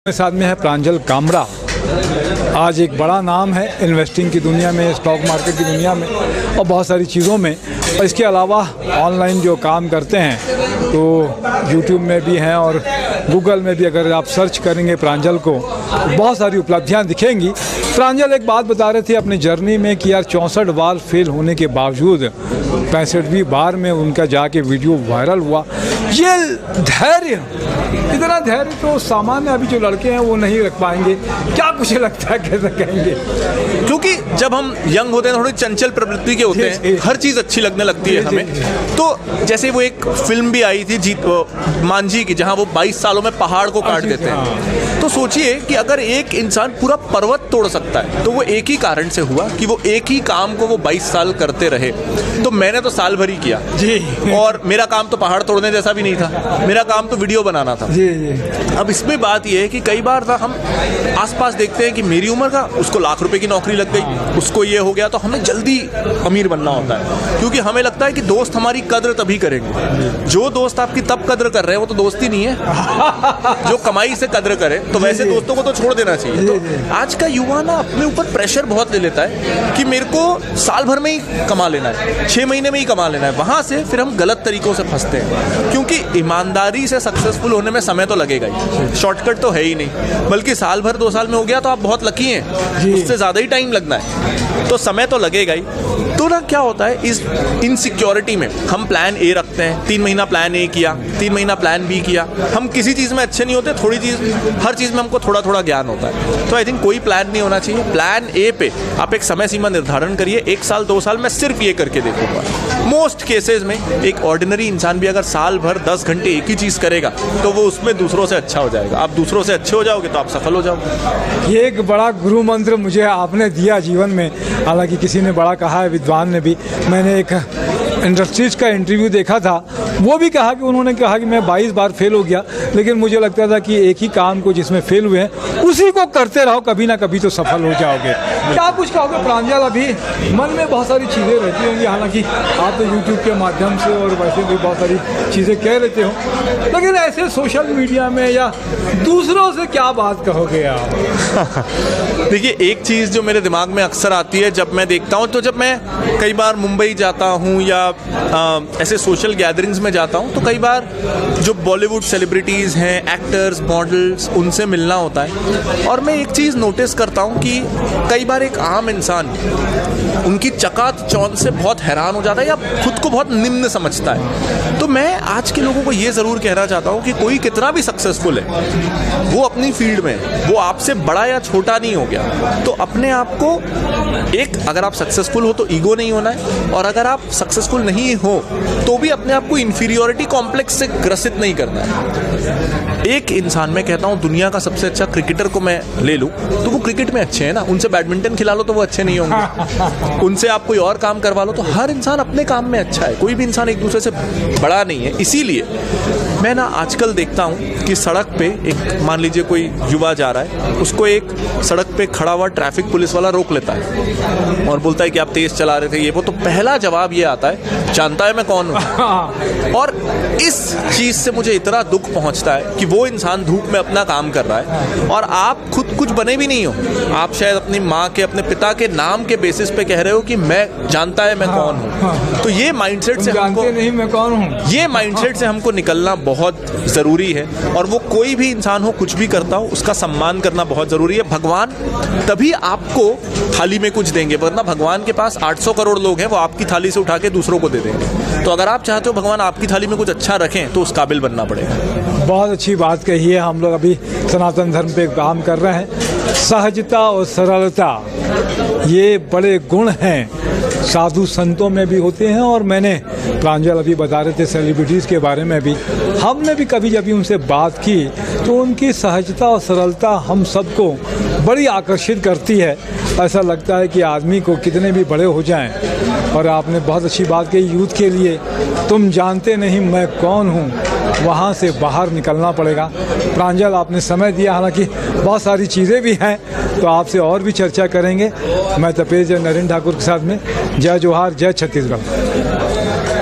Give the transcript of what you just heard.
मेरे साथ में है प्रांजल कामरा। आज एक बड़ा नाम है इन्वेस्टिंग की दुनिया में, स्टॉक मार्केट की दुनिया में और बहुत सारी चीज़ों में। और इसके अलावा ऑनलाइन जो काम करते हैं तो यूट्यूब में भी हैं और गूगल में भी अगर आप सर्च करेंगे प्रांजल को तो बहुत सारी उपलब्धियां दिखेंगी। प्रांजल एक बात बता रहे थे अपनी जर्नी में कि यार 64 बार फेल होने के बावजूद 65वीं बार में उनका जाके वीडियो वायरल हुआ। ये धैर्य, इतना धैर्य तो सामान्य अभी जो लड़के हैं वो नहीं रख पाएंगे। क्या कुछ लगता है कैसे कहेंगे? क्योंकि जब हम यंग होते हैं थोड़ी चंचल प्रवृत्ति के होते हैं, हर चीज़ अच्छी लगने लगती है हमें। तो जैसे वो एक फिल्म भी आई थी मांझी की, जहाँ वो 22 सालों में पहाड़ को काट देते हैं। तो सोचिए कि अगर एक इंसान पूरा पर्वत तोड़ सकता है तो वो एक ही कारण से हुआ कि वो एक ही काम को वो 22 साल करते रहे। तो मैंने तो साल भर ही किया जी। और मेरा काम तो पहाड़ तोड़ने जैसा भी नहीं था, मेरा काम तो वीडियो बनाना था जी। अब इसमें बात यह है कि कई बार ना हम आसपास देखते हैं कि मेरी उम्र का उसको लाख रुपए की नौकरी लग गई, उसको ये हो गया, तो हमें जल्दी अमीर बनना होता है। क्योंकि हमें लगता है कि दोस्त हमारी कद्र तभी करेंगे। जो दोस्त आपकी तब कद्र कर रहे हैं वो तो दोस्त ही नहीं है। जो कमाई से कद्र करे तो वैसे दोस्तों को तो छोड़ देना चाहिए। तो आज का युवा ना अपने ऊपर प्रेशर बहुत ले लेता है कि मेरे को साल भर में ही कमा लेना है, 6 महीने में ही कमा लेना है। वहां से फिर हम गलत तरीकों से फंसते हैं, क्योंकि ईमानदारी से सक्सेसफुल होने में समय तो लगेगा ही, शॉर्टकट तो है ही नहीं। बल्कि साल भर 2 साल में हो गया तो आप बहुत लकी हैं, उससे ज्यादा ही टाइम लगना है, तो समय तो लगेगा ही। तो ना क्या होता है, इस इनसिक्योरिटी में हम प्लान ए रखते हैं, 3 महीना प्लान ए किया, 3 महीना प्लान बी किया। हम किसी चीज़ में अच्छे नहीं होते, हर चीज़ में हमको थोड़ा थोड़ा ज्ञान होता है। तो आई थिंक कोई प्लान नहीं होना चाहिए। प्लान ए पे आप एक समय सीमा निर्धारण करिए, 1 साल 2 साल मैं सिर्फ ये करके देखूंगा। मोस्ट केसेस में एक ऑर्डिनरी इंसान भी अगर साल भर 10 घंटे एक ही चीज़ करेगा तो वो उसमें दूसरों से अच्छा हो जाएगा। आप दूसरों से अच्छे हो जाओगे तो आप सफल हो जाओगे। ये एक बड़ा गुरु मंत्र मुझे आपने दिया जीवन में। हालांकि किसी ने बड़ा कहा है, विद्वान ने भी। मैंने एक इंडस्ट्रीज का इंटरव्यू देखा था, वो भी कहा कि उन्होंने कहा कि मैं 22 बार फेल हो गया, लेकिन मुझे लगता था कि एक ही काम को जिसमें फेल हुए हैं उसी को करते रहो, कभी ना कभी तो सफल हो जाओगे। क्या कुछ कहोगे प्रांजल? अभी मन में बहुत सारी चीज़ें रहती होंगी, हालांकि आप तो यूट्यूब के माध्यम से और वैसे भी बहुत सारी चीज़ें कह लेते हो, लेकिन ऐसे सोशल मीडिया में या दूसरों से क्या बात कहोगे आप? देखिए, एक चीज़ जो मेरे दिमाग में अक्सर आती है जब मैं देखता हूँ, तो जब मैं कई बार मुंबई जाता हूँ या ऐसे सोशल गैदरिंग्स में जाता हूँ, तो कई बार जो बॉलीवुड सेलिब्रिटीज़ हैं, एक्टर्स, मॉडल्स, उनसे मिलना होता है। और मैं एक चीज़ नोटिस करता हूँ कि कई बार एक आम इंसान उनकी चकाचौंध से बहुत हैरान हो जाता है या खुद को बहुत निम्न समझता है। तो मैं आज के लोगों को ये ज़रूर कहना चाहता हूँ कि कोई कितना भी सक्सेसफुल है, वो अपनी फील्ड में, वो आपसे बड़ा या छोटा नहीं हो गया। तो अपने आप को अगर आप सक्सेसफुल हो तो ईगो नहीं होना है, और अगर आप सक्सेसफुल नहीं हो तो भी अपने आप को इंफीरियोरिटी कॉम्प्लेक्स से ग्रसित नहीं करना है। एक इंसान, मैं कहता हूँ दुनिया का सबसे अच्छा क्रिकेटर को मैं ले लूँ तो वो क्रिकेट में अच्छे हैं ना, उनसे बैडमिंटन खिला लो तो वो अच्छे नहीं होंगे, उनसे आप कोई और काम करवा लो तो हर इंसान अपने काम में अच्छा है। कोई भी इंसान एक दूसरे से बड़ा नहीं है। इसीलिए मैं ना आजकल देखता हूँ कि सड़क पे एक, मान लीजिए कोई युवा जा रहा है, उसको एक सड़क पे खड़ा हुआ ट्रैफिक पुलिस वाला रोक लेता है और बोलता है कि आप तेज चला रहे थे, ये वो। तो पहला जवाब ये आता है, जानता है मैं कौन हूँ? और इस चीज़ से मुझे इतना दुख पहुँचता है कि वो इंसान धूप में अपना काम कर रहा है और आप खुद कुछ बने भी नहीं हो। आप शायद अपनी माँ के, अपने पिता के नाम के बेसिस पे कह रहे हो कि मैं जानता है मैं कौन हूँ। तो ये माइंडसेट से हमको नहीं मैं कौन हूँ, ये माइंडसेट से हमको निकलना बहुत ज़रूरी है। और वो कोई भी इंसान हो, कुछ भी करता हो, उसका सम्मान करना बहुत ज़रूरी है। भगवान तभी आपको थाली में कुछ देंगे, वरना भगवान के पास 800 करोड़ लोग हैं, वो आपकी थाली से उठा के दूसरों को दे देंगे। तो अगर आप चाहते हो भगवान आपकी थाली में कुछ अच्छा रखें तो उस काबिल बनना पड़ेगा। बहुत अच्छी बात कही है। हम लोग अभी सनातन धर्म पे काम कर रहे हैं। सहजता और सरलता ये बड़े गुण हैं, साधु संतों में भी होते हैं। और मैंने, प्रांजल अभी बता रहे थे सेलिब्रिटीज़ के बारे में भी, हमने भी कभी जब उनसे बात की तो उनकी सहजता और सरलता हम सबको बड़ी आकर्षित करती है। ऐसा लगता है कि आदमी को कितने भी बड़े हो जाएं। और आपने बहुत अच्छी बात कही, यूथ के लिए, तुम जानते नहीं मैं कौन हूँ, वहाँ से बाहर निकलना पड़ेगा। प्रांजल, आपने समय दिया, हालांकि बहुत सारी चीज़ें भी हैं तो आपसे और भी चर्चा करेंगे। मैं तपेश नरेंद्र ठाकुर के साथ में, जय जोहार, जय छत्तीसगढ़।